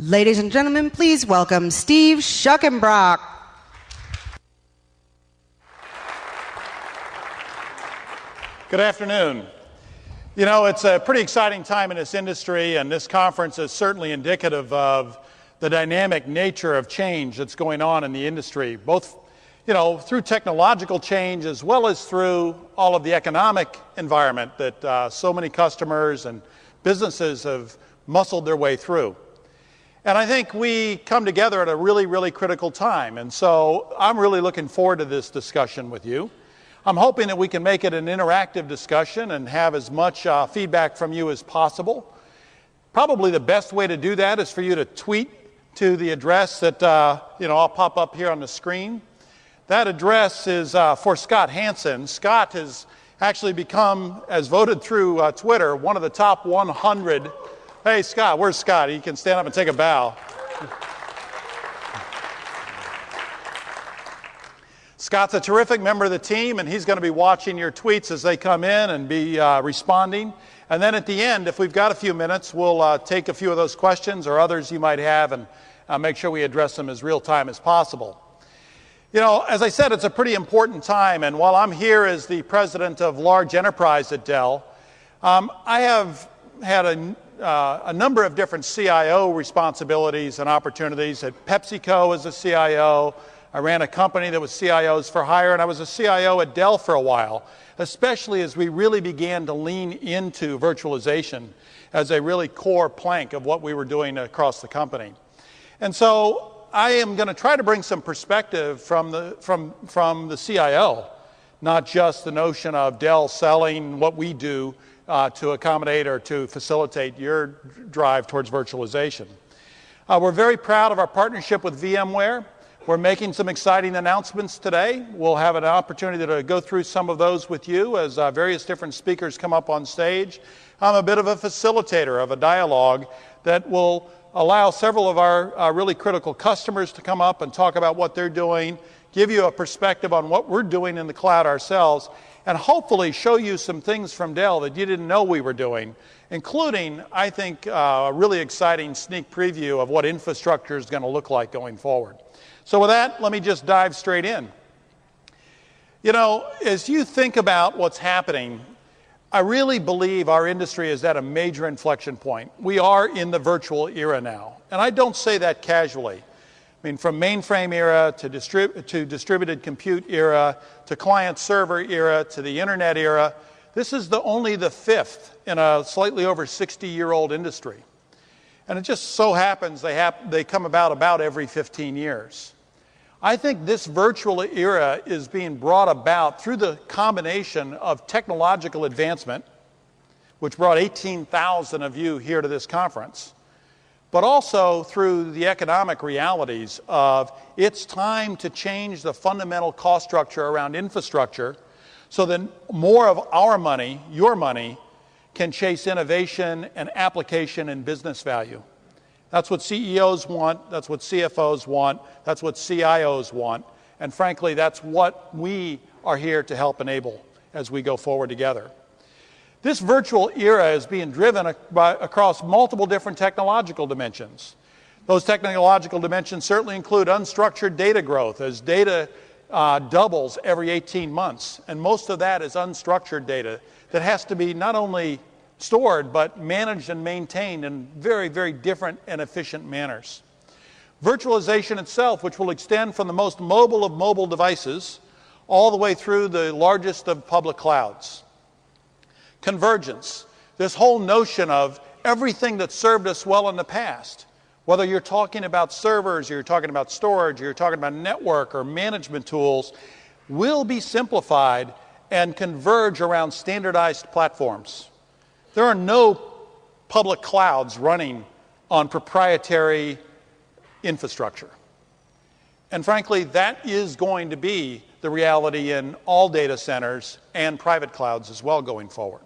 Ladies and gentlemen, please welcome Steve Schuckenbrock. Good afternoon. You know, it's a pretty exciting time in this industry, and this conference is certainly indicative of the dynamic nature of change that's going on in the industry, both, through technological change as well as through all of the economic environment that so many customers and businesses have muscled their way through. And I think we come together at a really, really critical time. And so I'm really looking forward to this discussion with you. I'm hoping that we can make it an interactive discussion and have as much feedback from you as possible. Probably the best way to do that is for you to tweet to the address that I'll pop up here on the screen. That address is for Scott Hansen. Scott has actually become, as voted through Twitter, one of the top 100. Hey, Scott, where's Scott? He can stand up and take a bow. Scott's a terrific member of the team, and he's going to be watching your tweets as they come in and be responding. And then at the end, if we've got a few minutes, we'll take a few of those questions or others you might have and make sure we address them as real time as possible. You know, as I said, it's a pretty important time, and while I'm here as the president of large enterprise at Dell, I have had a number of different CIO responsibilities and opportunities. At PepsiCo as a CIO, I ran a company that was CIOs for hire, and I was a CIO at Dell for a while, especially as we really began to lean into virtualization as a really core plank of what we were doing across the company. And so I am going to try to bring some perspective from the CIO, not just the notion of Dell selling what we do to accommodate or to facilitate your drive towards virtualization. We're very proud of our partnership with VMware. We're making some exciting announcements today. We'll have an opportunity to go through some of those with you as various different speakers come up on stage. I'm a bit of a facilitator of a dialogue that will allow several of our really critical customers to come up and talk about what they're doing, give you a perspective on what we're doing in the cloud ourselves, and hopefully show you some things from Dell that you didn't know we were doing, including, I think, a really exciting sneak preview of what infrastructure is going to look like going forward. So with that, let me just dive straight in. You know, as you think about what's happening, I really believe our industry is at a major inflection point. We are in the virtual era now, and I don't say that casually. I mean, from mainframe era to distributed compute era to client-server era to the internet era, this is only the fifth in a slightly over 60-year-old industry. And it just so happens they come about every 15 years. I think this virtual era is being brought about through the combination of technological advancement, which brought 18,000 of you here to this conference, but also through the economic realities of it's time to change the fundamental cost structure around infrastructure so that more of our money, your money, can chase innovation and application and business value. That's what CEOs want, that's what CFOs want, that's what CIOs want, and frankly, that's what we are here to help enable as we go forward together. This virtual era is being driven across multiple different technological dimensions. Those technological dimensions certainly include unstructured data growth as data doubles every 18 months, and most of that is unstructured data that has to be not only stored but managed and maintained in very, very different and efficient manners. Virtualization itself, which will extend from the most mobile of mobile devices all the way through the largest of public clouds. Convergence, this whole notion of everything that served us well in the past, whether you're talking about servers, or you're talking about storage, or you're talking about network or management tools, will be simplified and converge around standardized platforms. There are no public clouds running on proprietary infrastructure. And frankly, that is going to be the reality in all data centers and private clouds as well going forward.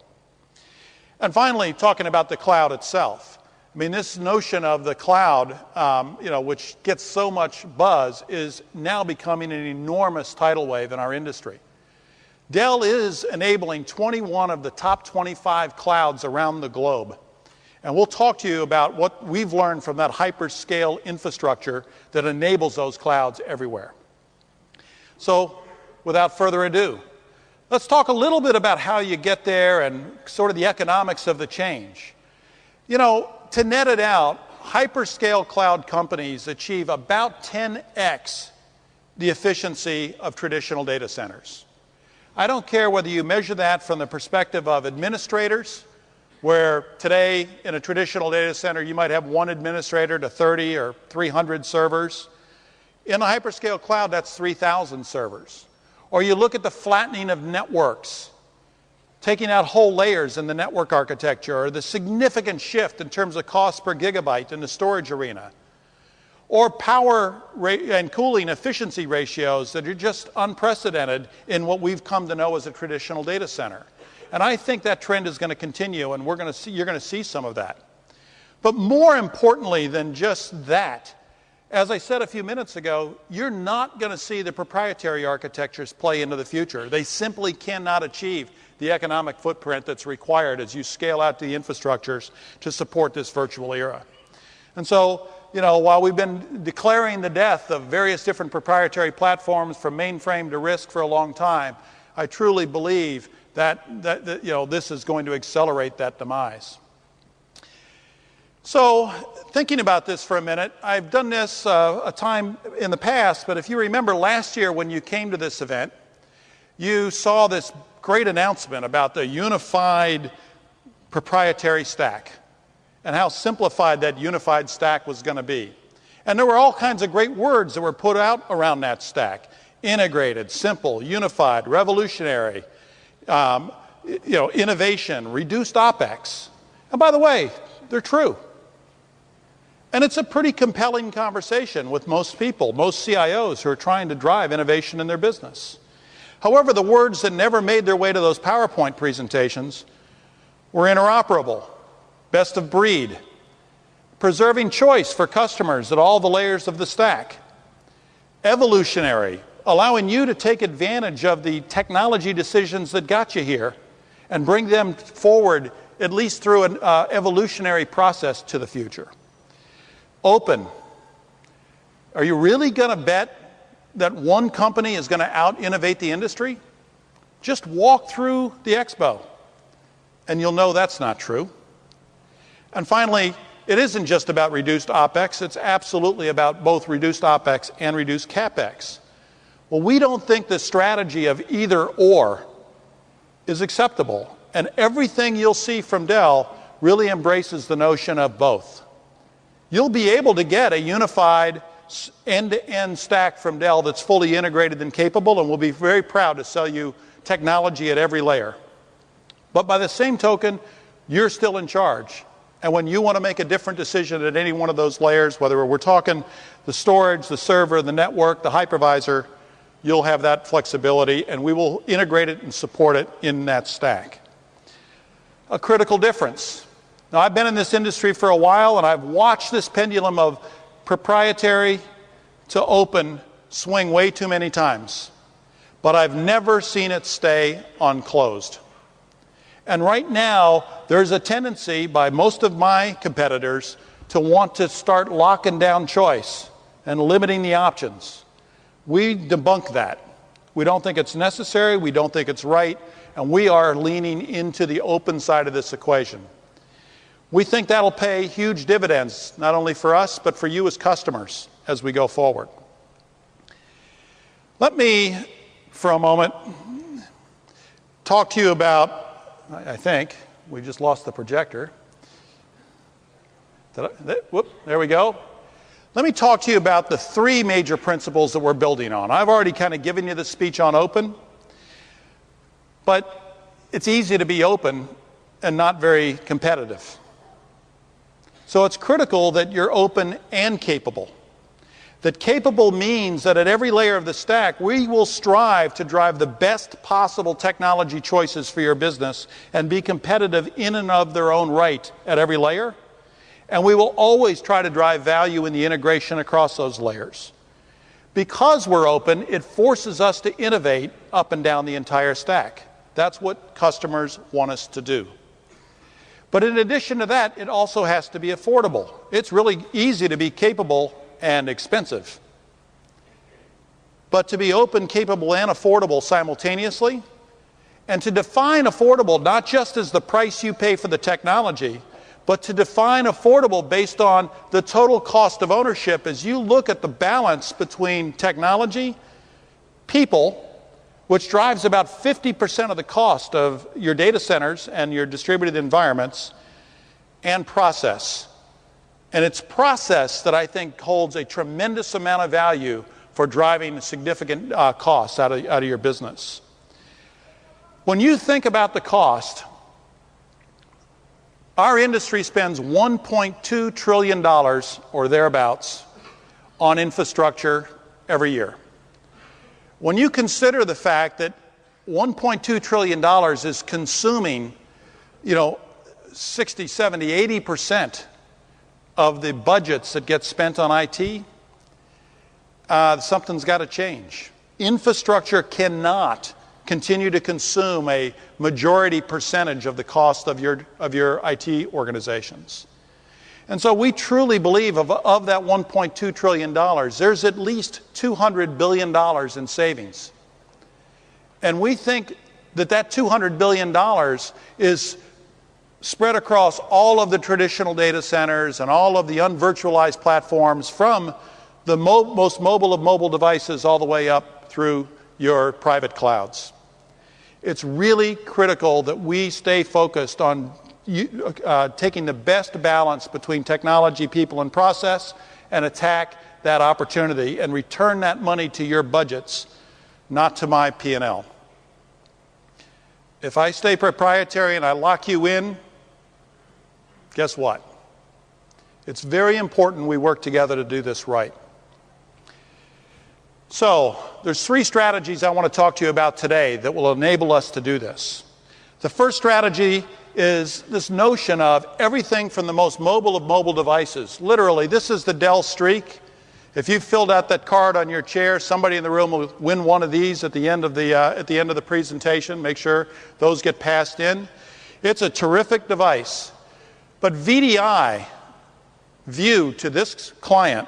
And finally, talking about the cloud itself. I mean, this notion of the cloud, which gets so much buzz, is now becoming an enormous tidal wave in our industry. Dell is enabling 21 of the top 25 clouds around the globe. And we'll talk to you about what we've learned from that hyperscale infrastructure that enables those clouds everywhere. So, without further ado, let's talk a little bit about how you get there and sort of the economics of the change. You know, to net it out, hyperscale cloud companies achieve about 10x the efficiency of traditional data centers. I don't care whether you measure that from the perspective of administrators, where today in a traditional data center you might have one administrator to 30 or 300 servers. In a hyperscale cloud, that's 3,000 servers. Or you look at the flattening of networks, taking out whole layers in the network architecture, or the significant shift in terms of cost per gigabyte in the storage arena, or power and cooling efficiency ratios that are just unprecedented in what we've come to know as a traditional data center. And I think that trend is going to continue, and you're going to see some of that. But more importantly than just that, as I said a few minutes ago, you're not going to see the proprietary architectures play into the future. They simply cannot achieve the economic footprint that's required as you scale out the infrastructures to support this virtual era. And so, you know, while we've been declaring the death of various different proprietary platforms from mainframe to RISC for a long time, I truly believe that you know, this is going to accelerate that demise. So, thinking about this for a minute, I've done this a time in the past, but if you remember last year when you came to this event, you saw this great announcement about the unified proprietary stack and how simplified that unified stack was going to be. And there were all kinds of great words that were put out around that stack: integrated, simple, unified, revolutionary, you know, innovation, reduced OpEx. And by the way, they're true. And it's a pretty compelling conversation with most people, most CIOs who are trying to drive innovation in their business. However, the words that never made their way to those PowerPoint presentations were interoperable, best of breed, preserving choice for customers at all the layers of the stack, evolutionary, allowing you to take advantage of the technology decisions that got you here and bring them forward, at least through an evolutionary process to the future. Open. Are you really going to bet that one company is going to out-innovate the industry? Just walk through the expo, and you'll know that's not true. And finally, it isn't just about reduced OpEx. It's absolutely about both reduced OpEx and reduced CapEx. Well, we don't think the strategy of either or is acceptable. And everything you'll see from Dell really embraces the notion of both. You'll be able to get a unified end-to-end stack from Dell that's fully integrated and capable, and we'll be very proud to sell you technology at every layer. But by the same token, you're still in charge. And when you want to make a different decision at any one of those layers, whether we're talking the storage, the server, the network, the hypervisor, you'll have that flexibility, and we will integrate it and support it in that stack. A critical difference. Now, I've been in this industry for a while, and I've watched this pendulum of proprietary to open swing way too many times, but I've never seen it stay unclosed. And right now, there's a tendency by most of my competitors to want to start locking down choice and limiting the options. We debunk that. We don't think it's necessary, we don't think it's right, and we are leaning into the open side of this equation. We think that'll pay huge dividends, not only for us, but for you as customers as we go forward. Let me, for a moment, talk to you about, I think, we just lost the projector. There we go. Let me talk to you about the three major principles that we're building on. I've already kind of given you the speech on open, but it's easy to be open and not very competitive. So it's critical that you're open and capable. That capable means that at every layer of the stack, we will strive to drive the best possible technology choices for your business and be competitive in and of their own right at every layer. And we will always try to drive value in the integration across those layers. Because we're open, it forces us to innovate up and down the entire stack. That's what customers want us to do. But in addition to that, it also has to be affordable. It's really easy to be capable and expensive. But to be open, capable, and affordable simultaneously, and to define affordable not just as the price you pay for the technology, but to define affordable based on the total cost of ownership as you look at the balance between technology, people, which drives about 50% of the cost of your data centers and your distributed environments, and process. And it's process that I think holds a tremendous amount of value for driving significant costs out of your business. When you think about the cost, our industry spends $1.2 trillion or thereabouts on infrastructure every year. When you consider the fact that $1.2 trillion is consuming, 60, 70, 80% of the budgets that get spent on IT, something's got to change. Infrastructure cannot continue to consume a majority percentage of the cost of your IT organizations. And so we truly believe of that $1.2 trillion, there's at least $200 billion in savings. And we think that $200 billion is spread across all of the traditional data centers and all of the unvirtualized platforms, from the most mobile of mobile devices all the way up through your private clouds. It's really critical that we stay focused on taking the best balance between technology, people, and process, and attack that opportunity and return that money to your budgets, not to my P&L. If I stay proprietary and I lock you in, guess what? It's very important we work together to do this right. So, there's 3 strategies I want to talk to you about today that will enable us to do this. The first strategy is this notion of everything from the most mobile of mobile devices. Literally, this is the Dell Streak. If you filled out that card on your chair, somebody in the room will win one of these at the end of the presentation. Make sure those get passed in. It's a terrific device. But VDI, view to this client,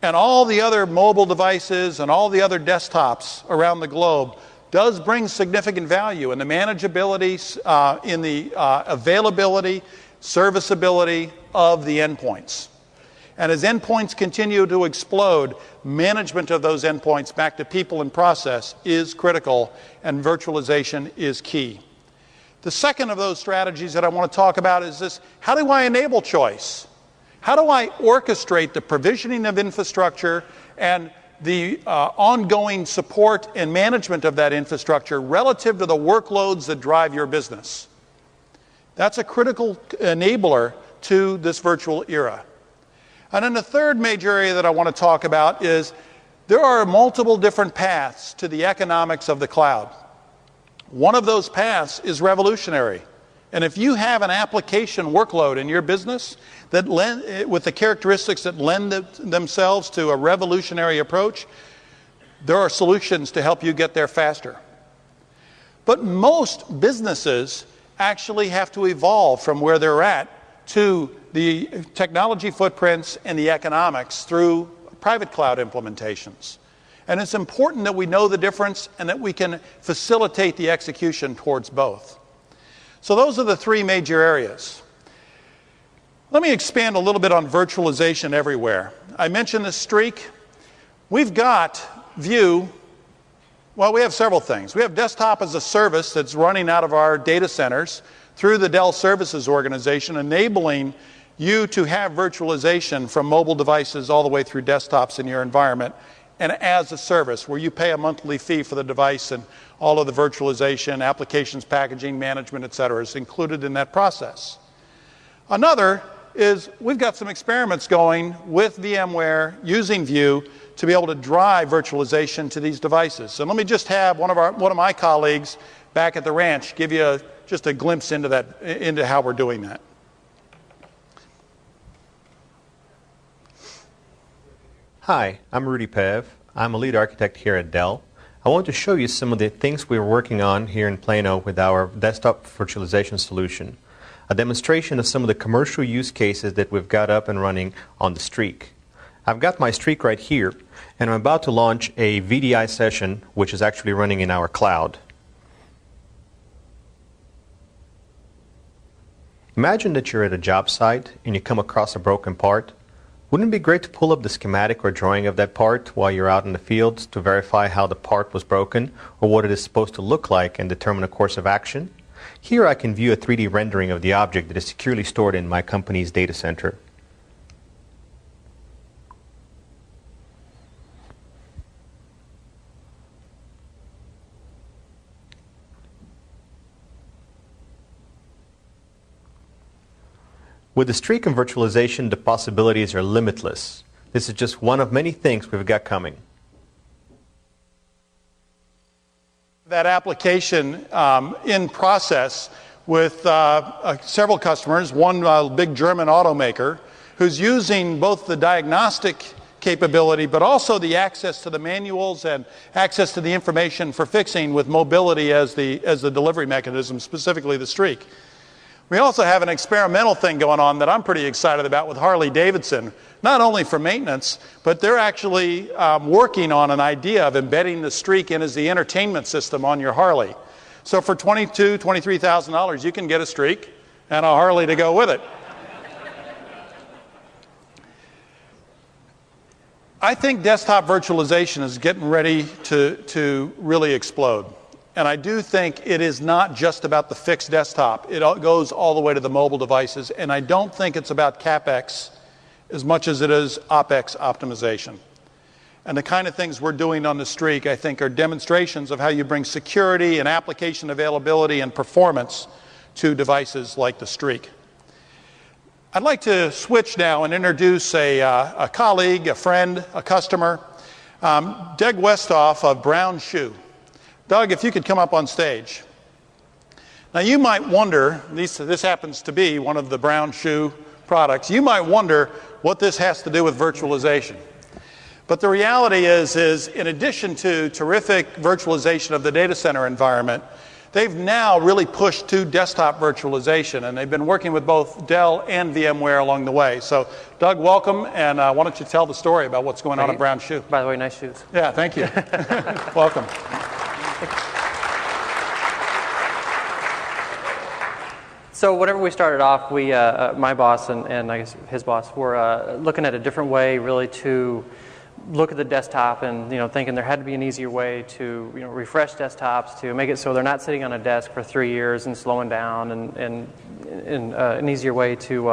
and all the other mobile devices and all the other desktops around the globe, does bring significant value in the manageability, in the availability, serviceability of the endpoints. And as endpoints continue to explode, management of those endpoints back to people and process is critical, and virtualization is key. The second of those strategies that I want to talk about is this: how do I enable choice? How do I orchestrate the provisioning of infrastructure and the ongoing support and management of that infrastructure relative to the workloads that drive your business? That's a critical enabler to this virtual era. And then the third major area that I want to talk about is there are multiple different paths to the economics of the cloud. One of those paths is revolutionary. And if you have an application workload in your business that with the characteristics that lend themselves to a revolutionary approach, there are solutions to help you get there faster. But most businesses actually have to evolve from where they're at to the technology footprints and the economics through private cloud implementations. And it's important that we know the difference and that we can facilitate the execution towards both. So those are the 3 major areas. Let me expand a little bit on virtualization everywhere. I mentioned the Streak. We've got View. Well, we have several things. We have desktop as a service that's running out of our data centers through the Dell Services organization, enabling you to have virtualization from mobile devices all the way through desktops in your environment, and as a service where you pay a monthly fee for the device, and all of the virtualization, applications, packaging, management, etc. is included in that process. Another is we've got some experiments going with VMware using View to be able to drive virtualization to these devices. So let me just have one of my colleagues back at the ranch give you just a glimpse into how we're doing that. Hi, I'm Rudy Pev. I'm a lead architect here at Dell. I want to show you some of the things we're working on here in Plano with our desktop virtualization solution. a demonstration of some of the commercial use cases that we've got up and running on the Streak. I've got my Streak right here, and I'm about to launch a VDI session, which is actually running in our cloud. Imagine that you're at a job site and you come across a broken part. Wouldn't it be great to pull up the schematic or drawing of that part while you're out in the field to verify how the part was broken or what it is supposed to look like and determine a course of action? Here I can view a 3D rendering of the object that is securely stored in my company's data center. With the Streak and virtualization, the possibilities are limitless. This is just one of many things we've got coming. That application in process with several customers, one big German automaker who's using both the diagnostic capability but also the access to the manuals and access to the information for fixing with mobility as the delivery mechanism, specifically the Streak. We also have an experimental thing going on that I'm pretty excited about with Harley-Davidson, not only for maintenance, but they're actually working on an idea of embedding the Streak in as the entertainment system on your Harley. So for $22,000, $23,000, you can get a Streak and a Harley to go with it. I think desktop virtualization is getting ready to really explode. And I do think it is not just about the fixed desktop. It goes all the way to the mobile devices. And I don't think it's about CapEx as much as it is OpEx optimization. And the kind of things we're doing on the Streak, I think, are demonstrations of how you bring security and application availability and performance to devices like the Streak. I'd like to switch now and introduce a colleague, a friend, a customer, Doug Westhoff of Brown Shoe. Doug, if you could come up on stage. Now you might wonder, this happens to be one of the Brown Shoe products, you might wonder what this has to do with virtualization. But the reality is in addition to terrific virtualization of the data center environment, they've now really pushed to desktop virtualization, and they've been working with both Dell and VMware along the way. So Doug, welcome, and why don't you tell the story about what's going on at Brown Shoe. By the way, nice shoes. Yeah, thank you. Welcome. So whenever we started off, we, my boss and I guess his boss were looking at a different way really to look at the desktop and thinking there had to be an easier way to refresh desktops to make it so they're not sitting on a desk for 3 years and slowing down and an easier way to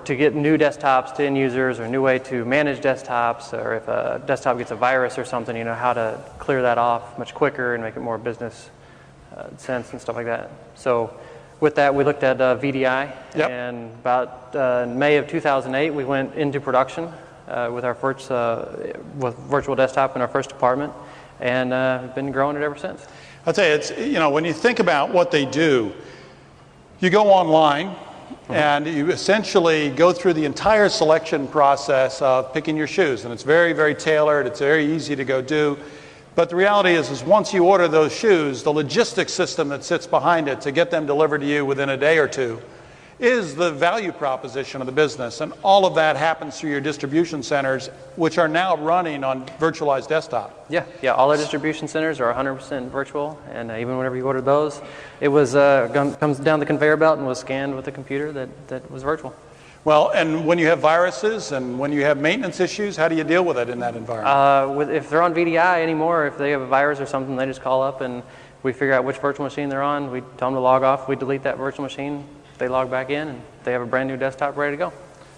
get new desktops to end users or a new way to manage desktops, or if a desktop gets a virus or something, how to clear that off much quicker and make it more business sense and stuff like that. So with that, we looked at VDI, yep. And about May of 2008, we went into production with our first with virtual desktop in our first department, and been growing it ever since. I'll tell you, it's when you think about what they do, you go online and you essentially go through the entire selection process of picking your shoes, and it's very, very tailored. It's very easy to go do. But the reality is once you order those shoes, the logistics system that sits behind it to get them delivered to you within a day or two is the value proposition of the business. And all of that happens through your distribution centers, which are now running on virtualized desktop. Yeah, all our distribution centers are 100% virtual, and even whenever you order those, it was comes down the conveyor belt and was scanned with a computer that was virtual. Well, and when you have viruses and when you have maintenance issues, how do you deal with it in that environment? If they're on VDI anymore, if they have a virus or something, they just call up and we figure out which virtual machine they're on. We tell them to log off. We delete that virtual machine. They log back in, and they have a brand new desktop ready to go.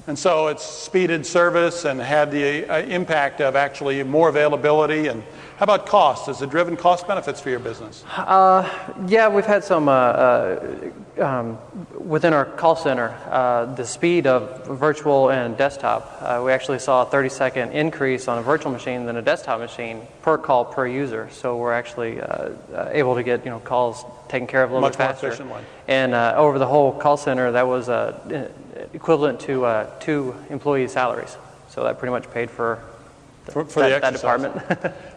And so it's speeded service and had the impact of actually more availability. And how about cost? Has it driven cost benefits for your business? Yeah, we've had some within our call center. The speed of virtual and desktop, we actually saw a 30-second increase on a virtual machine than a desktop machine per call per user. So we're actually able to get calls taken care of a little bit faster. Much more efficiently. And over the whole call center, that was equivalent to 2 employees' salaries. So that pretty much paid for that department.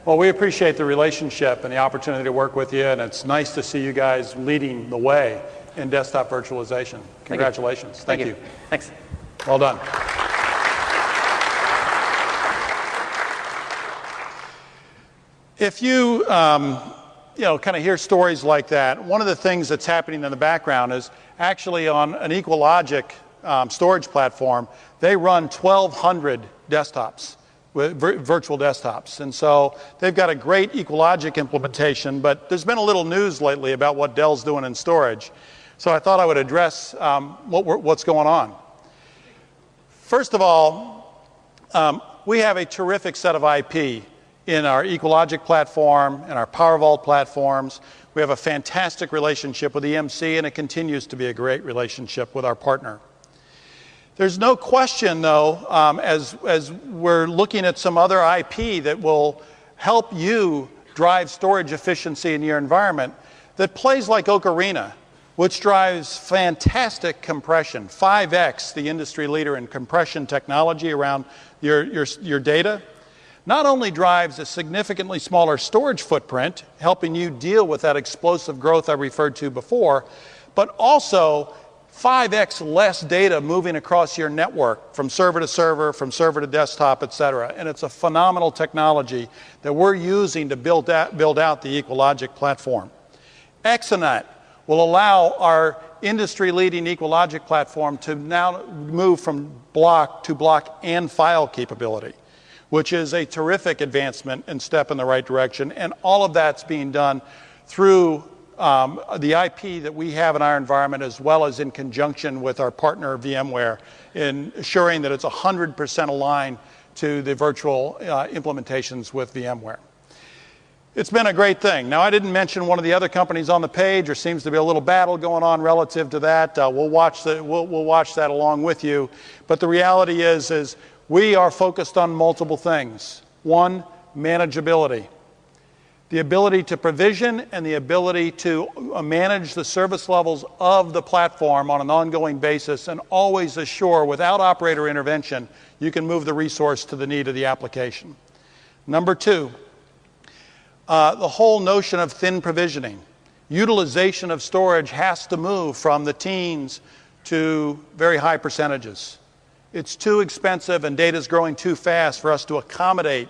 Well, we appreciate the relationship and the opportunity to work with you, and it's nice to see you guys leading the way in desktop virtualization. Congratulations. Thank you. Thanks. Well done. If you kind of hear stories like that, one of the things that's happening in the background is actually on an EqualLogic storage platform, they run 1,200 desktops, virtual desktops. And so they've got a great EqualLogic implementation, but there's been a little news lately about what Dell's doing in storage. So I thought I would address what's going on. First of all, we have a terrific set of IP in our EqualLogic platform, in our PowerVault platforms. We have a fantastic relationship with EMC, and it continues to be a great relationship with our partner. There's no question, though, as we're looking at some other IP that will help you drive storage efficiency in your environment, that plays like Ocarina, which drives fantastic compression, 5x the industry leader in compression technology around your data, not only drives a significantly smaller storage footprint, helping you deal with that explosive growth I referred to before, but also 5x less data moving across your network from server to server, from server to desktop, et cetera. And it's a phenomenal technology that we're using to build out the EqualLogic platform. Exanet will allow our industry-leading EqualLogic platform to now move from block to block and file capability, which is a terrific advancement and step in the right direction. And all of that's being done through the IP that we have in our environment, as well as in conjunction with our partner VMware, in ensuring that it's 100% aligned to the virtual implementations with VMware. It's been a great thing. Now, I didn't mention one of the other companies on the page. There seems to be a little battle going on relative to that. We'll watch that along with you. But the reality is we are focused on multiple things. One, manageability. The ability to provision and the ability to manage the service levels of the platform on an ongoing basis, and always assure, without operator intervention, you can move the resource to the need of the application. Number two, the whole notion of thin provisioning. Utilization of storage has to move from the teens to very high percentages. It's too expensive and data is growing too fast for us to accommodate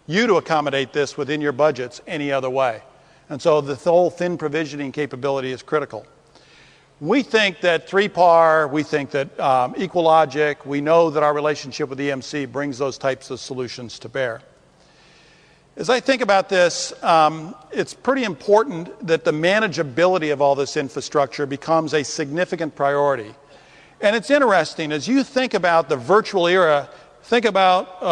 this within your budgets any other way. And so the whole thin provisioning capability is critical. We think that 3PAR, we think that EqualLogic, we know that our relationship with EMC brings those types of solutions to bear. As I think about this, it's pretty important that the manageability of all this infrastructure becomes a significant priority. And it's interesting, as you think about the virtual era, think about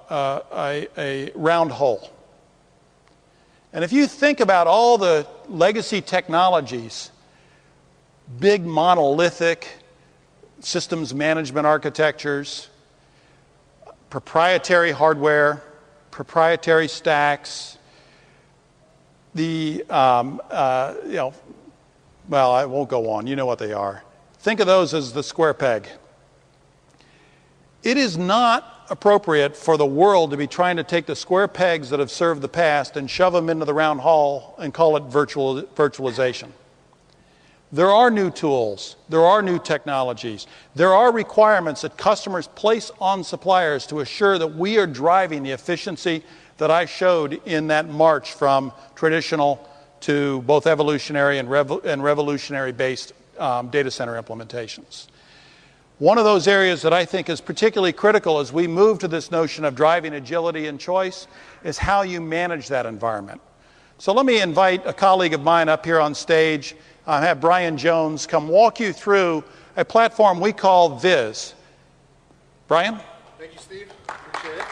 a round hole. And if you think about all the legacy technologies, big monolithic systems management architectures, proprietary hardware, proprietary stacks, well, I won't go on. You know what they are. Think of those as the square peg. It is not appropriate for the world to be trying to take the square pegs that have served the past and shove them into the round hole and call it virtualization. There are new tools. There are new technologies. There are requirements that customers place on suppliers to assure that we are driving the efficiency that I showed in that march from traditional to both evolutionary and revolutionary-based data center implementations. One of those areas that I think is particularly critical as we move to this notion of driving agility and choice is how you manage that environment. So let me invite a colleague of mine up here on stage. Have Brian Jones come walk you through a platform we call Viz. Brian? Thank you, Steve. Appreciate it.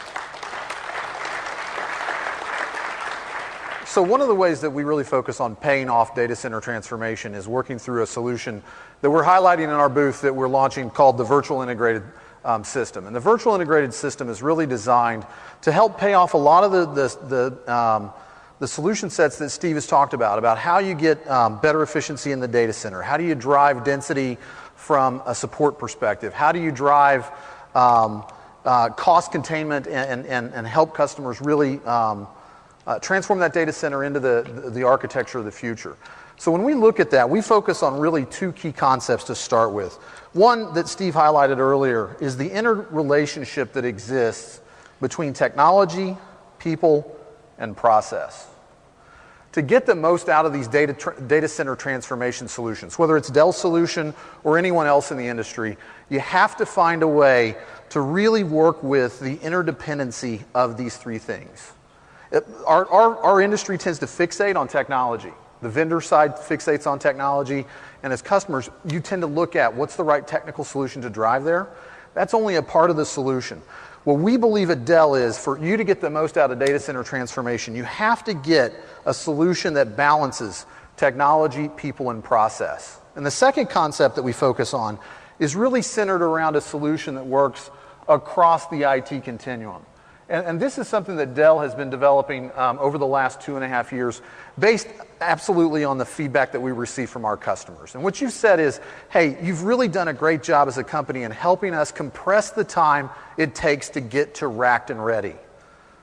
So one of the ways that we really focus on paying off data center transformation is working through a solution that we're highlighting in our booth that we're launching called the Virtual Integrated System. And the Virtual Integrated System is really designed to help pay off a lot of the solution sets that Steve has talked about how you get better efficiency in the data center, how do you drive density from a support perspective, how do you drive cost containment and help customers really transform that data center into the architecture of the future. So when we look at that, we focus on really two key concepts to start with. One that Steve highlighted earlier is the interrelationship that exists between technology, people, and process. To get the most out of these data center transformation solutions, whether it's Dell's solution or anyone else in the industry, you have to find a way to really work with the interdependency of these three things. Our industry tends to fixate on technology. The vendor side fixates on technology, and as customers, you tend to look at what's the right technical solution to drive there. That's only a part of the solution. What we believe at Dell is for you to get the most out of data center transformation, you have to get a solution that balances technology, people, and process. And the second concept that we focus on is really centered around a solution that works across the IT continuum. And this is something that Dell has been developing over the last 2.5 years, based absolutely on the feedback that we receive from our customers. And what you said is, hey, you've really done a great job as a company in helping us compress the time it takes to get to racked and ready.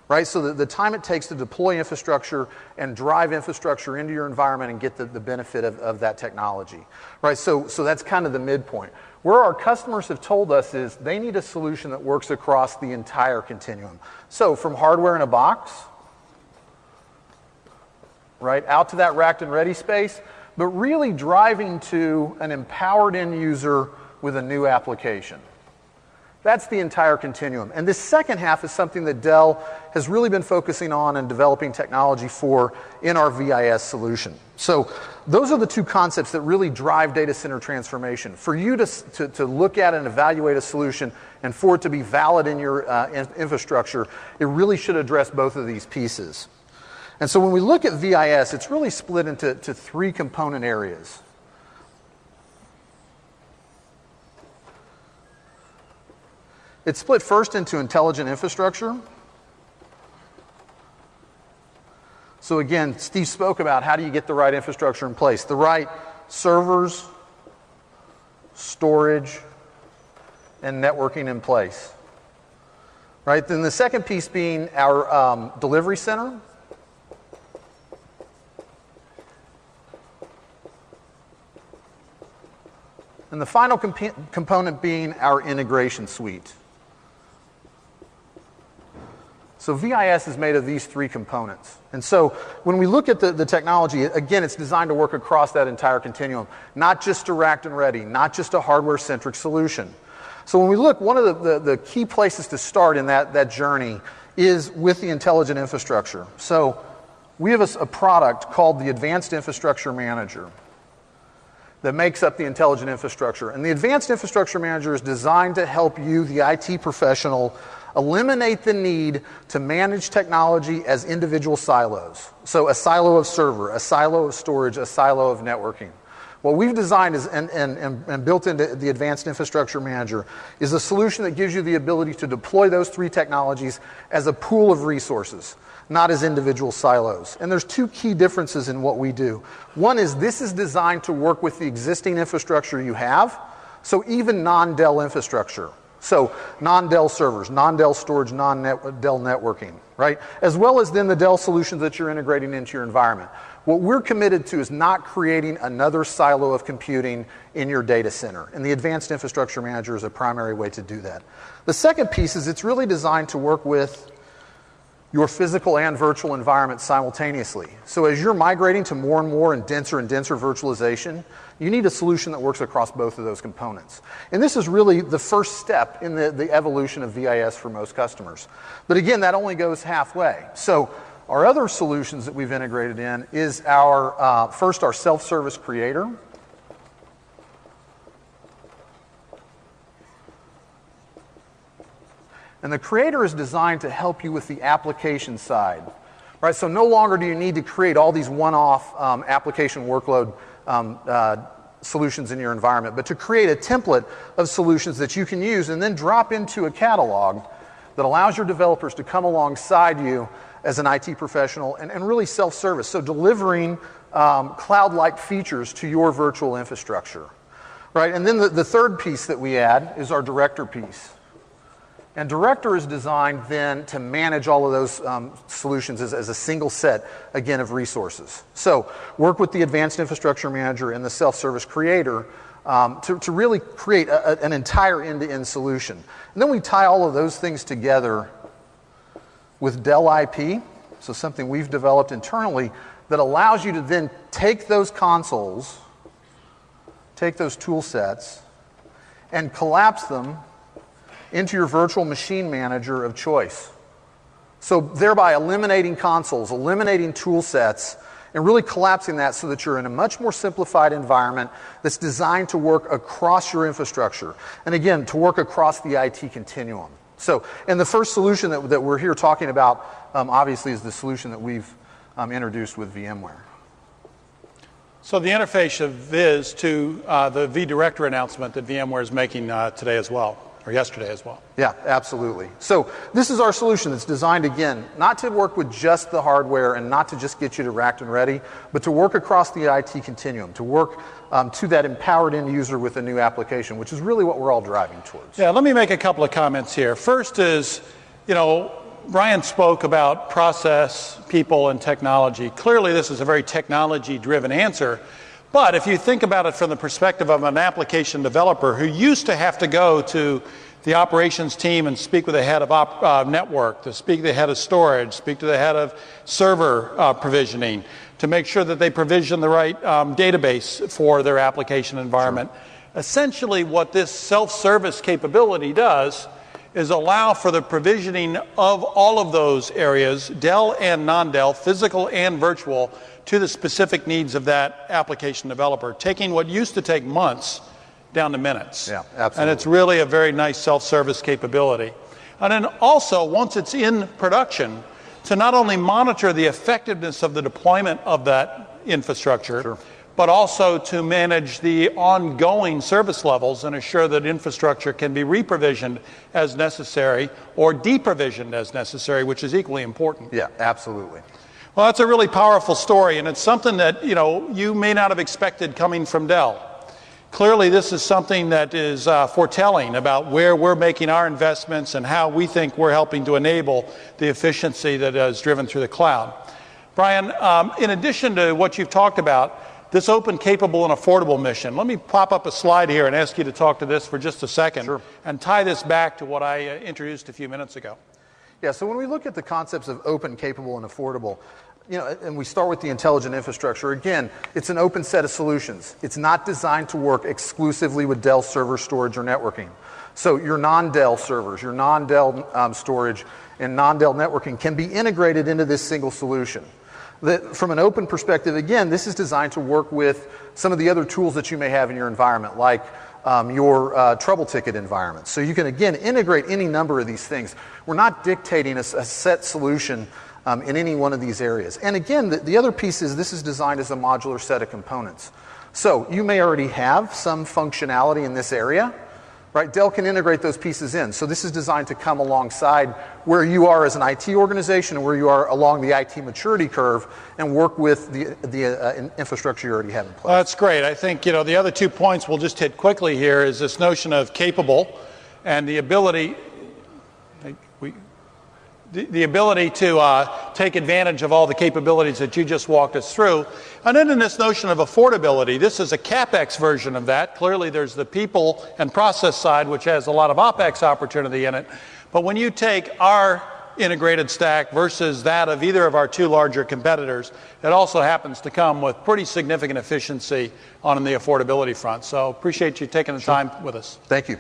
Right? So the time it takes to deploy infrastructure and drive infrastructure into your environment and get the benefit of that technology. Right? So that's kind of the midpoint. Where our customers have told us is they need a solution that works across the entire continuum. So from hardware in a box, right, out to that racked and ready space, but really driving to an empowered end user with a new application. That's the entire continuum. And this second half is something that Dell has really been focusing on and developing technology for in our VIS solution. So those are the two concepts that really drive data center transformation. For you to look at and evaluate a solution and for it to be valid in your infrastructure, it really should address both of these pieces. And so when we look at VIS, it's really split into three component areas. It's split first into intelligent infrastructure. So again, Steve spoke about how do you get the right infrastructure in place, the right servers, storage, and networking in place. Right? Then the second piece being our delivery center. And the final component being our integration suite. So VIS is made of these three components. And so when we look at the technology, again, it's designed to work across that entire continuum, not just a racked and ready, not just a hardware-centric solution. So when we look, one of the key places to start in that journey is with the intelligent infrastructure. So we have a product called the Advanced Infrastructure Manager that makes up the intelligent infrastructure. And the Advanced Infrastructure Manager is designed to help you, the IT professional, eliminate the need to manage technology as individual silos. So a silo of server, a silo of storage, a silo of networking. What we've designed is, and built into the Advanced Infrastructure Manager is a solution that gives you the ability to deploy those three technologies as a pool of resources, not as individual silos. And there's two key differences in what we do. One is this is designed to work with the existing infrastructure you have, so even non-Dell infrastructure. So non-Dell servers, non-Dell storage, non-Dell networking, right? As well as then the Dell solutions that you're integrating into your environment. What we're committed to is not creating another silo of computing in your data center. And the Advanced Infrastructure Manager is a primary way to do that. The second piece is it's really designed to work with your physical and virtual environment simultaneously. So as you're migrating to more and denser virtualization, you need a solution that works across both of those components. And this is really the first step in the evolution of VIS for most customers. But again, that only goes halfway. So our other solutions that we've integrated in is our first, our self-service creator. And the creator is designed to help you with the application side. Right? So no longer do you need to create all these one-off application workload solutions in your environment, but to create a template of solutions that you can use and then drop into a catalog that allows your developers to come alongside you as an IT professional and really self-service. So delivering cloud-like features to your virtual infrastructure. Right? And then the third piece that we add is our director piece. And Director is designed then to manage all of those solutions as a single set, again, of resources. So work with the Advanced Infrastructure Manager and the Self-Service Creator to really create an entire end-to-end solution. And then we tie all of those things together with Dell IP, so something we've developed internally that allows you to then take those consoles, take those tool sets, and collapse them into your virtual machine manager of choice. So thereby eliminating consoles, eliminating tool sets, and really collapsing that so that you're in a much more simplified environment that's designed to work across your infrastructure. And again, to work across the IT continuum. So, and the first solution that we're here talking about, obviously, is the solution that we've introduced with VMware. So the interface of Viz to the vDirector announcement that VMware is making today as well, or yesterday as well. Yeah, absolutely. So this is our solution that's designed, again, not to work with just the hardware and not to just get you to racked and ready, but to work across the IT continuum, to work to that empowered end user with a new application, which is really what we're all driving towards. Yeah, let me make a couple of comments here. First is, Brian spoke about process, people, and technology. Clearly, this is a very technology-driven answer. But if you think about it from the perspective of an application developer who used to have to go to the operations team and speak with the head of network, to speak to the head of storage, speak to the head of server provisioning, to make sure that they provision the right database for their application environment. Sure. Essentially, what this self-service capability does is allow for the provisioning of all of those areas, Dell and non-Dell, physical and virtual, to the specific needs of that application developer, taking what used to take months down to minutes. Yeah, absolutely. And it's really a very nice self-service capability. And then also, once it's in production, to not only monitor the effectiveness of the deployment of that infrastructure, sure, but also to manage the ongoing service levels and assure that infrastructure can be reprovisioned as necessary or deprovisioned as necessary, which is equally important. Yeah, absolutely. Well, that's a really powerful story, and it's something that you may not have expected coming from Dell. Clearly, this is something that is foretelling about where we're making our investments and how we think we're helping to enable the efficiency that is driven through the cloud. Brian, in addition to what you've talked about, this open, capable, and affordable mission. Let me pop up a slide here and ask you to talk to this for just a second. Sure. And tie this back to what I introduced a few minutes ago. Yeah, so when we look at the concepts of open, capable, and affordable, and we start with the intelligent infrastructure, again, it's an open set of solutions. It's not designed to work exclusively with Dell server storage or networking. So your non-Dell servers, your non-Dell storage, and non-Dell networking can be integrated into this single solution. From an open perspective, again, this is designed to work with some of the other tools that you may have in your environment, like your trouble ticket environment. So you can, again, integrate any number of these things. We're not dictating a set solution in any one of these areas. And again, the other piece is this is designed as a modular set of components. So you may already have some functionality in this area, right? Dell can integrate those pieces in. So this is designed to come alongside where you are as an IT organization and where you are along the IT maturity curve and work with the infrastructure you already have in place. Well, that's great. I think the other 2 points we'll just hit quickly here is this notion of capable and the ability to take advantage of all the capabilities that you just walked us through. And then in this notion of affordability, this is a CapEx version of that. Clearly there's the people and process side, which has a lot of OpEx opportunity in it. But when you take our integrated stack versus that of either of our two larger competitors, it also happens to come with pretty significant efficiency on the affordability front. So appreciate you taking the time with us. Thank you.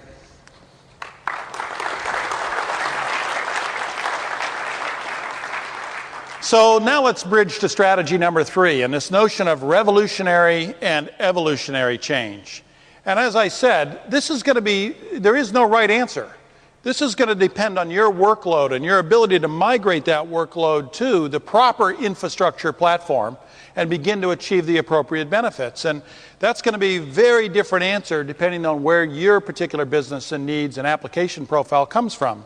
So now let's bridge to strategy number 3 and this notion of revolutionary and evolutionary change. And as I said, there is no right answer. This is going to depend on your workload and your ability to migrate that workload to the proper infrastructure platform and begin to achieve the appropriate benefits. And that's going to be a very different answer depending on where your particular business and needs and application profile comes from.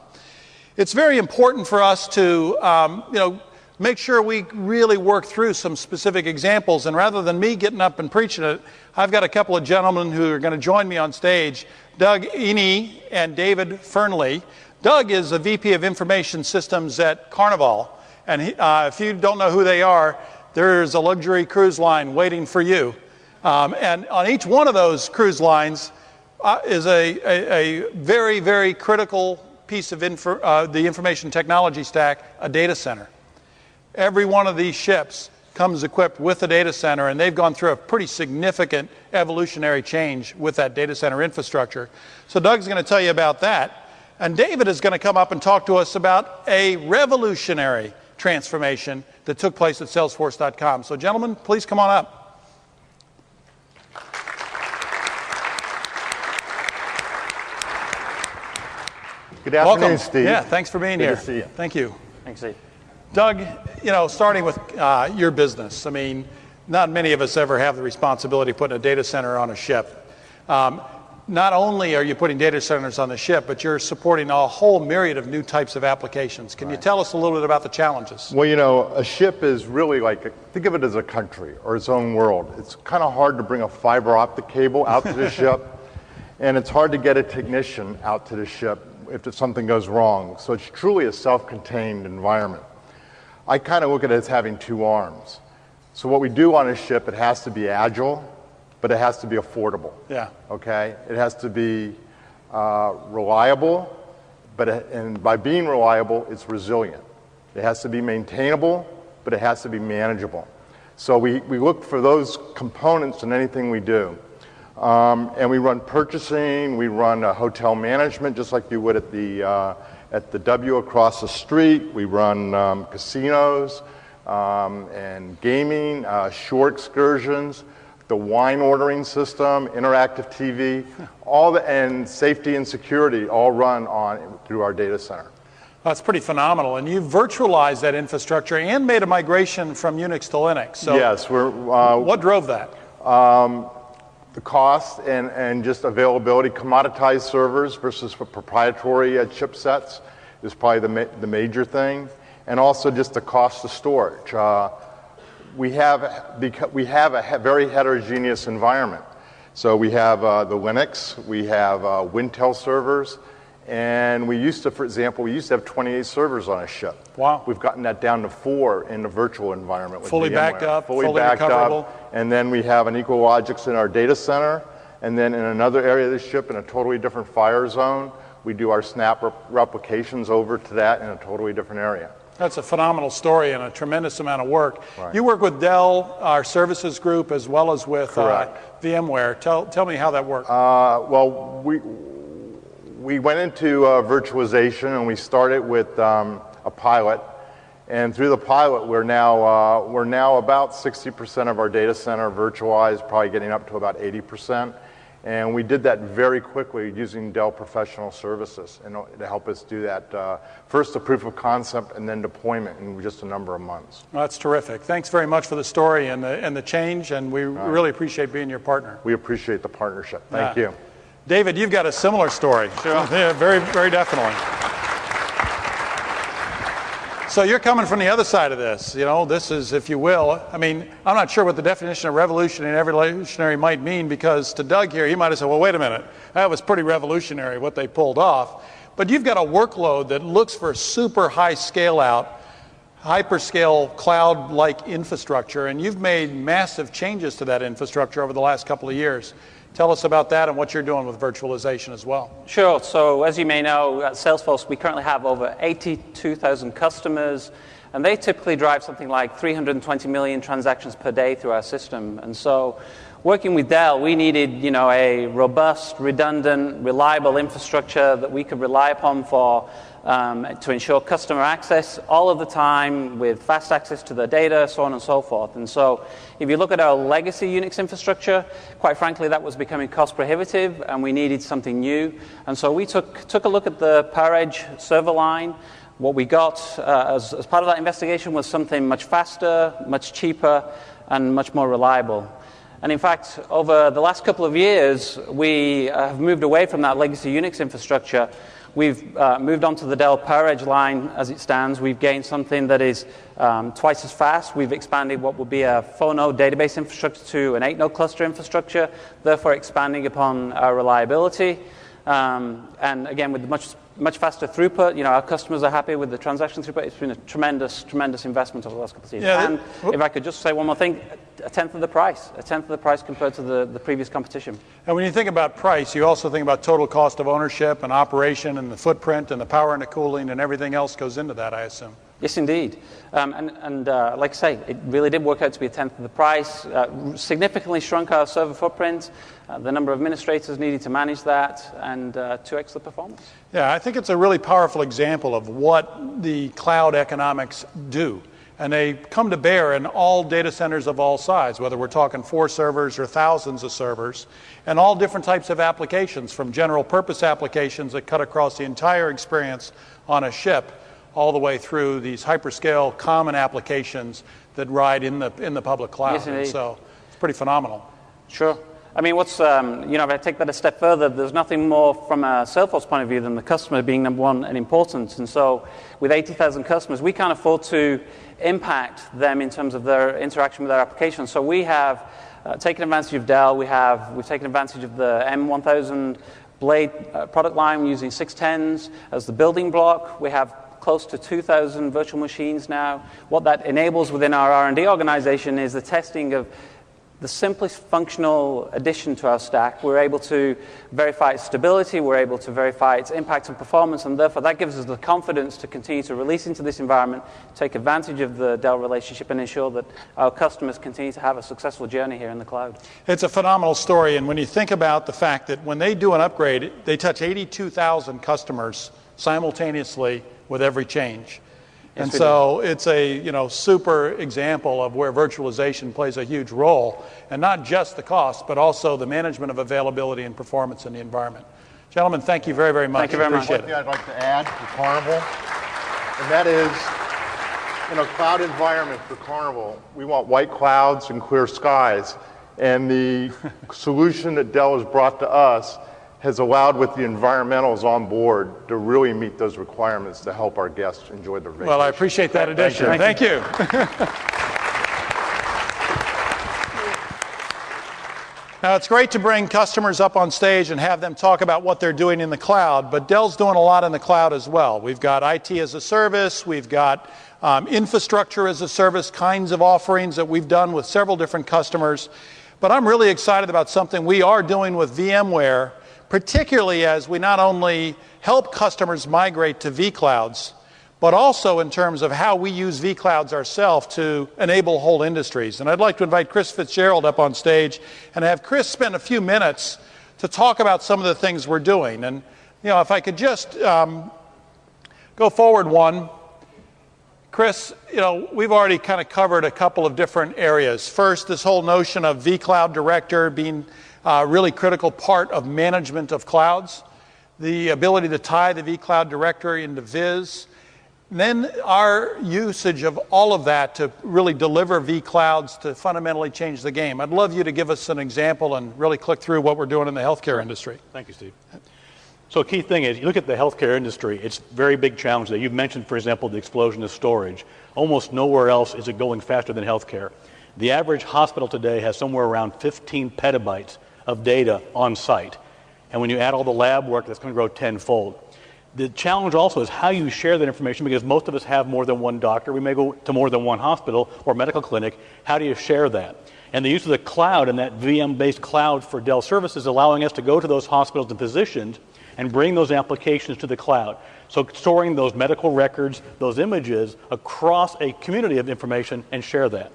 It's very important for us to, make sure we really work through some specific examples. And rather than me getting up and preaching it, I've got a couple of gentlemen who are going to join me on stage, Doug Eney and David Fernley. Doug is a VP of Information Systems at Carnival. And if you don't know who they are, there's a luxury cruise line waiting for you. And on each one of those cruise lines is a very, very critical piece of the information technology stack, a data center. Every one of these ships comes equipped with a data center, and they've gone through a pretty significant evolutionary change with that data center infrastructure. So Doug's going to tell you about that. And David is going to come up and talk to us about a revolutionary transformation that took place at Salesforce.com. So gentlemen, please come on up. Good afternoon, Welcome. Steve. Yeah, thanks for being here. Good to see you. Thank you. Thanks, Steve. Doug, starting with your business, I mean, not many of us ever have the responsibility of putting a data center on a ship. Not only are you putting data centers on the ship, but you're supporting a whole myriad of new types of applications. Can you tell us a little bit about the challenges? Well, a ship is really think of it as a country or its own world. It's kind of hard to bring a fiber optic cable out to the ship, and it's hard to get a technician out to the ship if something goes wrong. So it's truly a self-contained environment. I kind of look at it as having two arms. So what we do on a ship, it has to be agile, but it has to be affordable. Yeah. Okay? It has to be reliable, and by being reliable, it's resilient. It has to be maintainable, but it has to be manageable. So we look for those components in anything we do. And we run purchasing, we run hotel management, just like you would at the W across the street. We run casinos and gaming, shore excursions, the wine ordering system, interactive TV, and safety and security all run through our data center. That's pretty phenomenal. And you virtualized that infrastructure and made a migration from Unix to Linux. So yes, what drove that? The cost and just availability. Commoditized servers versus proprietary chipsets is probably the major thing, and also just the cost of storage. We have a very heterogeneous environment. So we have the Linux, we have Wintel servers, and for example, we used to have 28 servers on a ship. Wow. We've gotten that down to 4 in the virtual environment with fully VMware. Backed up, fully backed recoverable. up. And then we have an Equalogix in our data center, and then in another area of the ship, in a totally different fire zone, we do our snap replications over to that in a totally different area. That's a phenomenal story and a tremendous amount of work. Right. You work with Dell, our services group, as well as with VMware. Tell me how that worked. Well, we went into virtualization, and we started with a pilot. And through the pilot, we're now about 60% of our data center virtualized, probably getting up to about 80%. And we did that very quickly using Dell Professional Services to help us do that. First the proof of concept and then deployment in just a number of months. Well, that's terrific. Thanks very much for the story and the change, and we really appreciate being your partner. We appreciate the partnership. Thank you. David, you've got a similar story. Sure. Yeah, very, very definitely. So you're coming from the other side of this. This is, if you will, I mean, I'm not sure what the definition of revolutionary might mean, because to Doug here, he might have said, well, wait a minute, that was pretty revolutionary what they pulled off. But you've got a workload that looks for super high scale out, hyperscale cloud-like infrastructure, and you've made massive changes to that infrastructure over the last couple of years. Tell us about that and what you're doing with virtualization as well. Sure. So as you may know, at Salesforce, we currently have over 82,000 customers, and they typically drive something like 320 million transactions per day through our system. And so working with Dell, we needed, a robust, redundant, reliable infrastructure that we could rely upon to ensure customer access all of the time with fast access to the data, so on and so forth. And so if you look at our legacy Unix infrastructure, quite frankly, that was becoming cost prohibitive, and we needed something new. And so we took a look at the PowerEdge server line. What we got as part of that investigation was something much faster, much cheaper, and much more reliable. And in fact, over the last couple of years, we have moved away from that legacy Unix infrastructure. We've moved on to the Dell PowerEdge line as it stands. We've gained something that is twice as fast. We've expanded what will be a 4-node database infrastructure to an 8-node cluster infrastructure, therefore expanding upon our reliability. And again, with much much faster throughput. Our customers are happy with the transaction throughput. It's been a tremendous, tremendous investment over the last couple of years. Yeah, and if I could just say one more thing, a tenth of the price compared to the previous competition. And when you think about price, you also think about total cost of ownership and operation and the footprint and the power and the cooling and everything else goes into that, I assume. Yes, indeed. And like I say, it really did work out to be a tenth of the price, significantly shrunk our server footprint, the number of administrators needed to manage that, and 2x the performance. Yeah, I think it's a really powerful example of what the cloud economics do. And they come to bear in all data centers of all size, whether we're talking 4 servers or thousands of servers, and all different types of applications, from general purpose applications that cut across the entire experience on a ship, all the way through these hyperscale common applications that ride in the public cloud. Yes, indeed. So it's pretty phenomenal. Sure. I mean, if I take that a step further, there's nothing more from a Salesforce point of view than the customer being number one and important. And so with 80,000 customers, we can't afford to impact them in terms of their interaction with our application. So we have taken advantage of Dell. We've taken advantage of the M1000 Blade product line using 610s as the building block. We have close to 2,000 virtual machines now. What that enables within our R&D organization is the testing of the simplest functional addition to our stack. We're able to verify its stability, we're able to verify its impact on performance, and therefore that gives us the confidence to continue to release into this environment, take advantage of the Dell relationship, and ensure that our customers continue to have a successful journey here in the cloud. It's a phenomenal story, and when you think about the fact that when they do an upgrade, they touch 82,000 customers simultaneously with every change. And so it's a super example of where virtualization plays a huge role, and not just the cost, but also the management of availability and performance in the environment. Gentlemen, thank you very, very much. Thank you very much. Appreciate One thing I'd like to add to Carnival, and that is, in a cloud environment for Carnival, we want white clouds and clear skies. And the solution that Dell has brought to us has allowed, with the environmentals on board, to really meet those requirements to help our guests enjoy their vacation. Well, I appreciate that addition. Thank you. Now, it's great to bring customers up on stage and have them talk about what they're doing in the cloud, but Dell's doing a lot in the cloud as well. We've got IT as a service, we've got infrastructure as a service kinds of offerings that we've done with several different customers. But I'm really excited about something we are doing with VMware, particularly as we not only help customers migrate to vClouds, but also in terms of how we use vClouds ourselves to enable whole industries. And I'd like to invite Chris Fitzgerald up on stage and have Chris spend a few minutes to talk about some of the things we're doing. And, if I could just go forward one. Chris, we've already kind of covered a couple of different areas. First, this whole notion of vCloud Director being a really critical part of management of clouds, the ability to tie the vCloud Directory into Viz, then our usage of all of that to really deliver vClouds to fundamentally change the game. I'd love you to give us an example and really click through what we're doing in the healthcare industry. Thank you, Steve. So a key thing is, you look at the healthcare industry, it's a very big challenge there. You've mentioned, for example, the explosion of storage. Almost nowhere else is it going faster than healthcare. The average hospital today has somewhere around 15 petabytes of data on site. And when you add all the lab work, that's going to grow tenfold. The challenge also is how you share that information, because most of us have more than one doctor. We may go to more than one hospital or medical clinic. How do you share that? And the use of the cloud and that VM-based cloud for Dell services allowing us to go to those hospitals and physicians and bring those applications to the cloud. So storing those medical records, those images across a community of information and share that.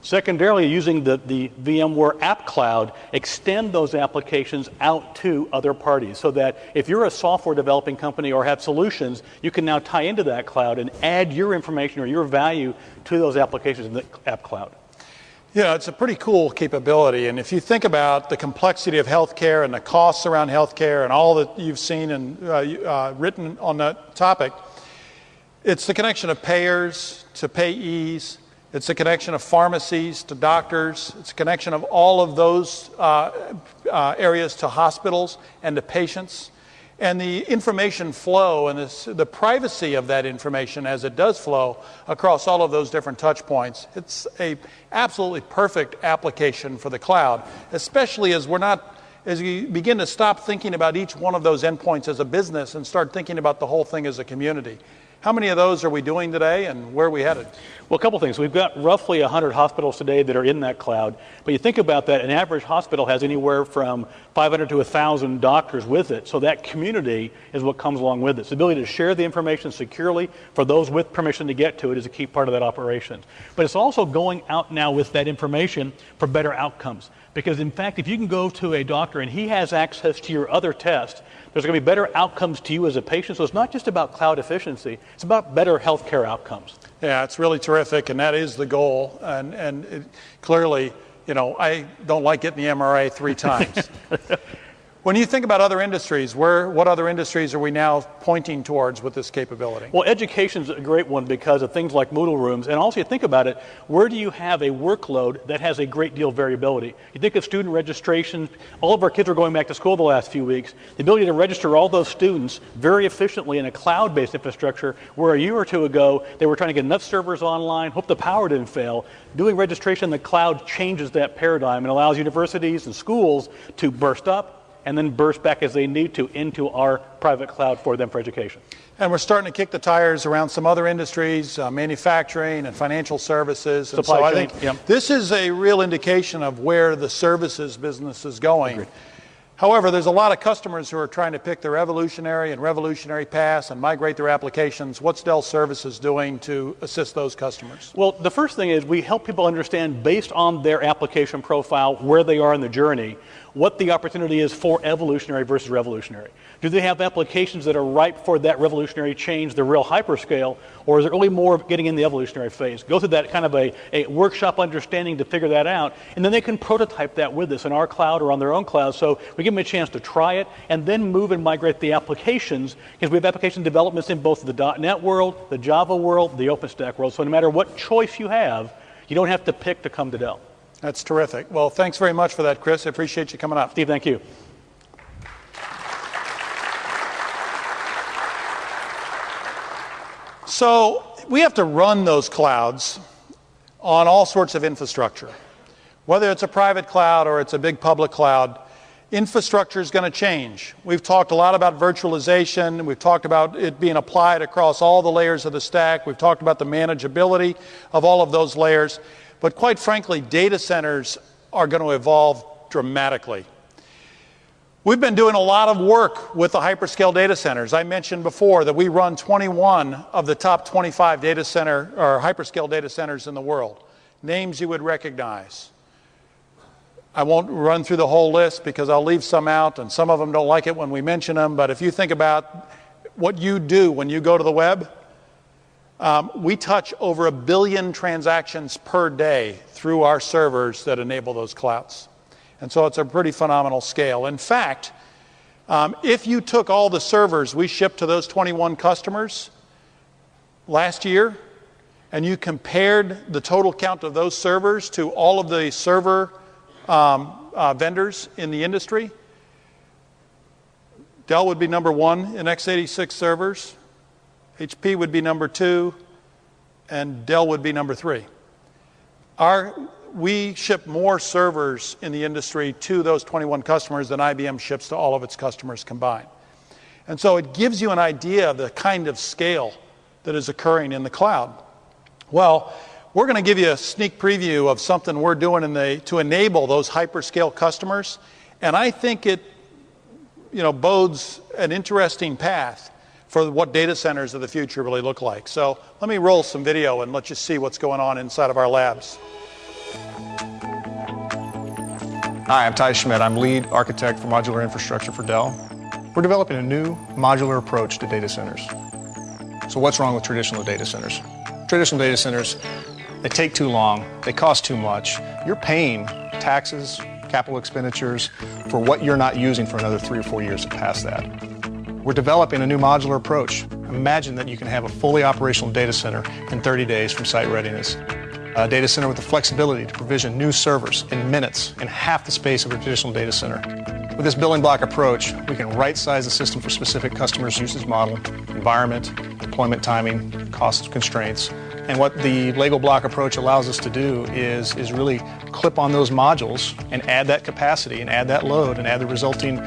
Secondarily, using the VMware App Cloud, extend those applications out to other parties so that if you're a software developing company or have solutions, you can now tie into that cloud and add your information or your value to those applications in the App Cloud. It's a pretty cool capability, and if you think about the complexity of healthcare and the costs around healthcare and all that you've seen and written on that topic, it's the connection of payers to payees, it's the connection of pharmacies to doctors, it's a connection of all of those areas to hospitals and to patients. And the information flow and the privacy of that information as it does flow across all of those different touch points, it's a absolutely perfect application for the cloud, especially as we're not is you begin to stop thinking about each one of those endpoints as a business and start thinking about the whole thing as a community. How many of those are we doing today, and where are we headed? Well, a couple things. We've got roughly 100 hospitals today that are in that cloud. But you think about that, an average hospital has anywhere from 500 to 1,000 doctors with it. So that community is what comes along with it. It's the ability to share the information securely for those with permission to get to it is a key part of that operation. But it's also going out now with that information for better outcomes. Because, in fact, if you can go to a doctor and he has access to your other tests, there's going to be better outcomes to you as a patient. So it's not just about cloud efficiency. It's about better healthcare outcomes. Yeah, it's really terrific, and that is the goal. And clearly, I don't like getting the MRA 3 times. When you think about other industries, what other industries are we now pointing towards with this capability? Well, education's a great one because of things like Moodle rooms. And also, you think about it, where do you have a workload that has a great deal of variability? You think of student registration. All of our kids are going back to school the last few weeks. The ability to register all those students very efficiently in a cloud-based infrastructure, where a year or two ago, they were trying to get enough servers online, hope the power didn't fail. Doing registration in the cloud changes that paradigm and allows universities and schools to burst up and then burst back as they need to into our private cloud for them for education. And we're starting to kick the tires around some other industries, manufacturing and financial services. And Supply so I chain, think this is a real indication of where the services business is going. Agreed. However, there's a lot of customers who are trying to pick their evolutionary and revolutionary paths and migrate their applications. What's Dell Services doing to assist those customers? Well, the first thing is we help people understand, based on their application profile, where they are in the journey, what the opportunity is for evolutionary versus revolutionary. Do they have applications that are ripe for that revolutionary change, the real hyperscale, or is it really more of getting in the evolutionary phase? Go through that kind of a workshop understanding to figure that out, and then they can prototype that with us in our cloud or on their own cloud. So we give them a chance to try it and then move and migrate the applications, because we have application developments in both the .NET world, the Java world, the OpenStack world. So no matter what choice you have, you don't have to pick to come to Dell. That's terrific. Well, thanks very much for that, Chris. I appreciate you coming up. Steve, thank you. So we have to run those clouds on all sorts of infrastructure. Whether it's a private cloud or it's a big public cloud, infrastructure is going to change. We've talked a lot about virtualization. We've talked about it being applied across all the layers of the stack. We've talked about the manageability of all of those layers. But quite frankly, data centers are going to evolve dramatically. We've been doing a lot of work with the hyperscale data centers. I mentioned before that we run 21 of the top 25 data center or hyperscale data centers in the world. Names you would recognize. I won't run through the whole list because I'll leave some out, and some of them don't like it when we mention them. But if you think about what you do when you go to the web, we touch over 1 billion transactions per day through our servers that enable those clouds. And so it's a pretty phenomenal scale. In fact, if you took all the servers we shipped to those 21 customers last year, and you compared the total count of those servers to all of the server vendors in the industry, Dell would be number 1 in x86 servers, HP would be number 2, and Dell would be number 3. We ship more servers in the industry to those 21 customers than IBM ships to all of its customers combined. And so it gives you an idea of the kind of scale that is occurring in the cloud. Well, we're going to give you a sneak preview of something we're doing to enable those hyperscale customers. And I think it bodes an interesting path for what data centers of the future really look like. So let me roll some video and let you see what's going on inside of our labs. Hi, I'm Ty Schmidt. I'm lead architect for modular infrastructure for Dell. We're developing a new modular approach to data centers. So what's wrong with traditional data centers? Traditional data centers, they take too long, they cost too much. You're paying taxes, capital expenditures for what you're not using for another 3 or 4 years to pass that. We're developing a new modular approach. Imagine that you can have a fully operational data center in 30 days from site readiness. A data center with the flexibility to provision new servers in minutes in half the space of a traditional data center. With this building block approach, we can right-size the system for specific customers' usage model, environment, deployment timing, cost constraints. And what the Lego block approach allows us to do is really clip on those modules and add that capacity and add that load and add the resulting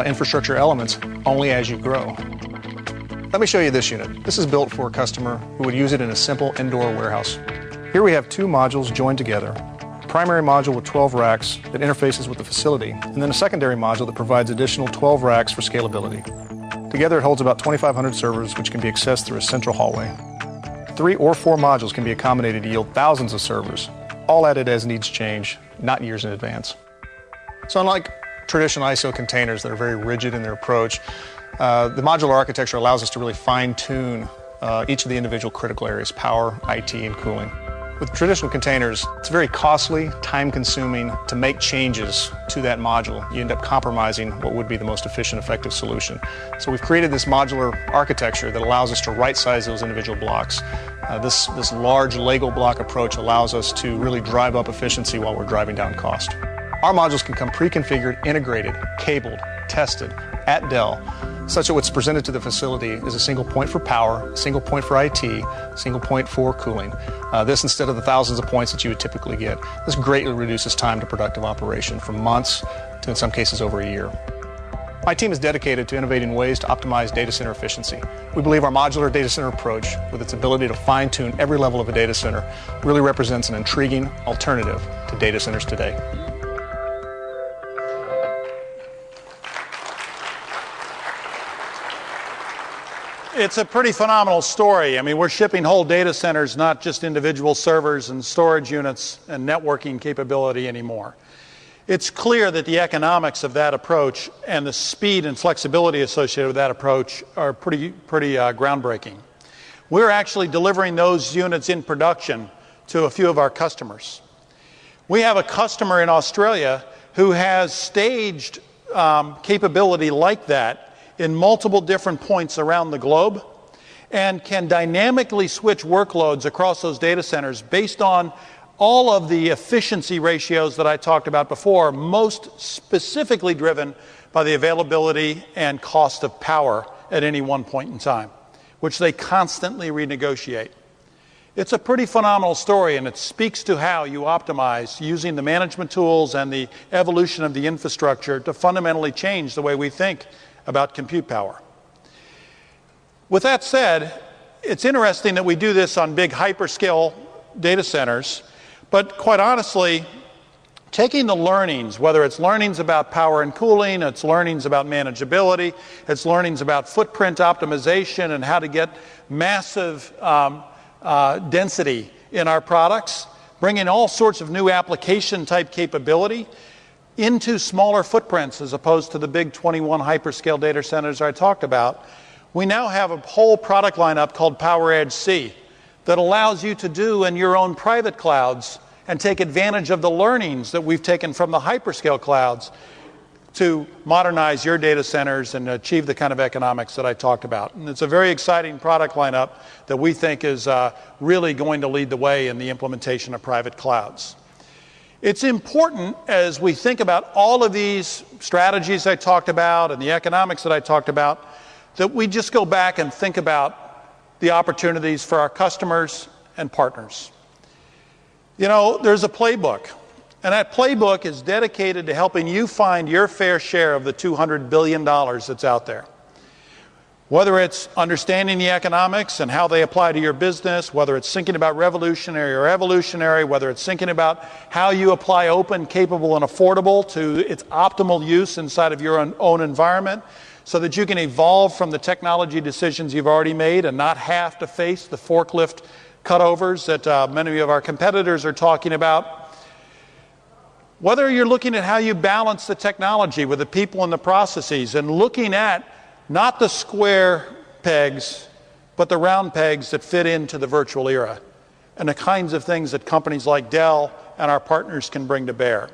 infrastructure elements only as you grow. Let me show you this unit. This is built for a customer who would use it in a simple indoor warehouse. Here we have two modules joined together. A primary module with 12 racks that interfaces with the facility, and then a secondary module that provides additional 12 racks for scalability. Together it holds about 2,500 servers, which can be accessed through a central hallway. 3 or 4 modules can be accommodated to yield thousands of servers, all added as needs change, not years in advance. So unlike traditional ISO containers that are very rigid in their approach, the modular architecture allows us to really fine-tune each of the individual critical areas, power, IT, and cooling. With traditional containers, it's very costly, time-consuming to make changes to that module. You end up compromising what would be the most efficient, effective solution. So we've created this modular architecture that allows us to right-size those individual blocks. This large Lego block approach allows us to really drive up efficiency while we're driving down cost. Our modules can come pre-configured, integrated, cabled, tested at Dell, such that what's presented to the facility is a single point for power, a single point for IT, a single point for cooling. This instead of the thousands of points that you would typically get. This greatly reduces time to productive operation from months to, in some cases, over a year. My team is dedicated to innovating ways to optimize data center efficiency. We believe our modular data center approach, with its ability to fine-tune every level of a data center, really represents an intriguing alternative to data centers today. It's a pretty phenomenal story. I mean, we're shipping whole data centers, not just individual servers and storage units and networking capability anymore. It's clear that the economics of that approach and the speed and flexibility associated with that approach are pretty groundbreaking. We're actually delivering those units in production to a few of our customers. We have a customer in Australia who has staged capability like that in multiple different points around the globe and can dynamically switch workloads across those data centers based on all of the efficiency ratios that I talked about before, most specifically driven by the availability and cost of power at any one point in time, which they constantly renegotiate. It's a pretty phenomenal story, and it speaks to how you optimize using the management tools and the evolution of the infrastructure to fundamentally change the way we think about compute power. With that said, it's interesting that we do this on big hyperscale data centers, but quite honestly, taking the learnings, whether it's learnings about power and cooling, it's learnings about manageability, it's learnings about footprint optimization and how to get massive density in our products, bringing all sorts of new application type capability into smaller footprints as opposed to the big 21 hyperscale data centers I talked about. We now have a whole product lineup called PowerEdge C that allows you to do in your own private clouds and take advantage of the learnings that we've taken from the hyperscale clouds to modernize your data centers and achieve the kind of economics that I talked about. And it's a very exciting product lineup that we think is really going to lead the way in the implementation of private clouds. It's important as we think about all of these strategies I talked about and the economics that I talked about, that we just go back and think about the opportunities for our customers and partners. You know, there's a playbook, and that playbook is dedicated to helping you find your fair share of the $200 billion that's out there. Whether it's understanding the economics and how they apply to your business, whether it's thinking about revolutionary or evolutionary, whether it's thinking about how you apply open, capable, and affordable to its optimal use inside of your own environment so that you can evolve from the technology decisions you've already made and not have to face the forklift cutovers that many of our competitors are talking about. Whether you're looking at how you balance the technology with the people and the processes and looking at not the square pegs, but the round pegs that fit into the virtual era and the kinds of things that companies like Dell and our partners can bring to bear.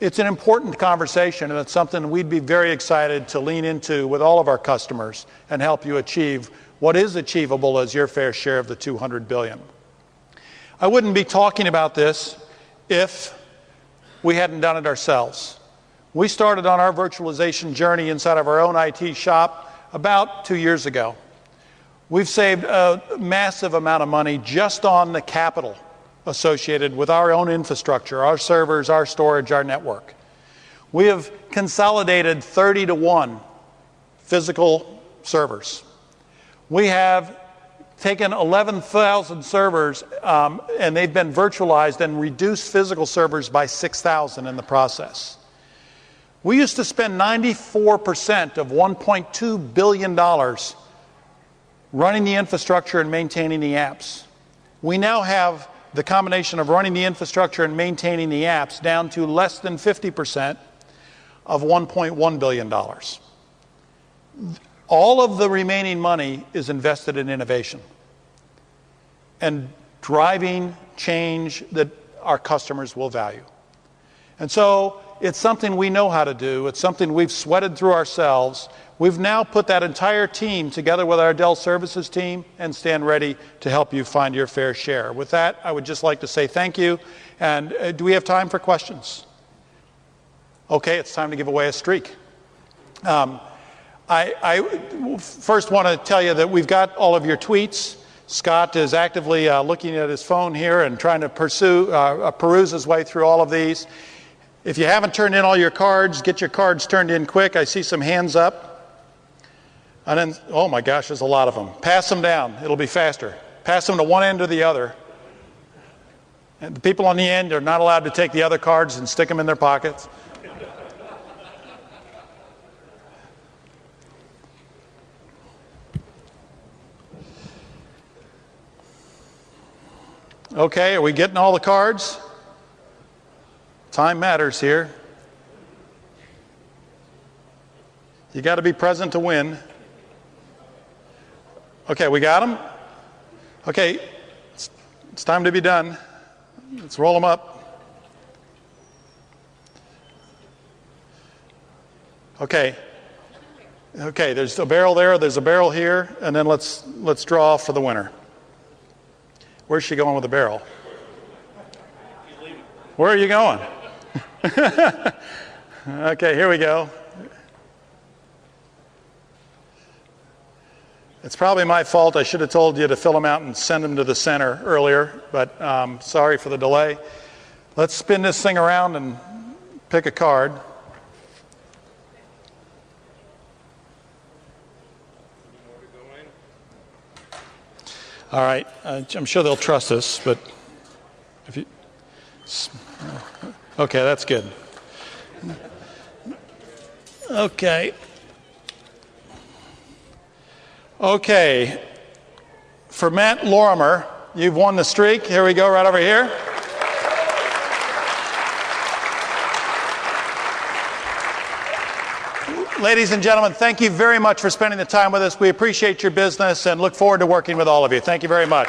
It's an important conversation, and it's something we'd be very excited to lean into with all of our customers and help you achieve what is achievable as your fair share of the $200 billion. I wouldn't be talking about this if we hadn't done it ourselves. We started on our virtualization journey inside of our own IT shop about 2 years ago. We've saved a massive amount of money just on the capital associated with our own infrastructure, our servers, our storage, our network. We have consolidated 30 to 1 physical servers. We have taken 11,000 servers and they've been virtualized and reduced physical servers by 6,000 in the process. We used to spend 94% of $1.2 billion running the infrastructure and maintaining the apps. We now have the combination of running the infrastructure and maintaining the apps down to less than 50% of $1.1 billion. All of the remaining money is invested in innovation and driving change that our customers will value. And so it's something we know how to do. It's something we've sweated through ourselves. We've now put that entire team together with our Dell Services team and stand ready to help you find your fair share. With that, I would just like to say thank you. And do we have time for questions? Okay, it's time to give away a streak. I first want to tell you that we've got all of your tweets. Scott is actively looking at his phone here and trying to peruse his way through all of these. If you haven't turned in all your cards, get your cards turned in quick. I see some hands up. And then, oh my gosh, there's a lot of them. Pass them down. It'll be faster. Pass them to one end or the other. And the people on the end are not allowed to take the other cards and stick them in their pockets. Okay, are we getting all the cards? Time matters here. You got to be present to win. Okay, we got them? Okay, it's time to be done. Let's roll them up. Okay. Okay, there's a barrel there, there's a barrel here, and then let's draw for the winner. Where's she going with the barrel? Where are you going? Okay, here we go. It's probably my fault. I should have told you to fill them out and send them to the center earlier, but sorry for the delay. Let's spin this thing around and pick a card. All right, I'm sure they'll trust us, but if you... Okay, that's good. Okay. Okay, for Matt Lorimer, you've won the streak. Here we go, right over here. Ladies and gentlemen, thank you very much for spending the time with us. We appreciate your business and look forward to working with all of you. Thank you very much.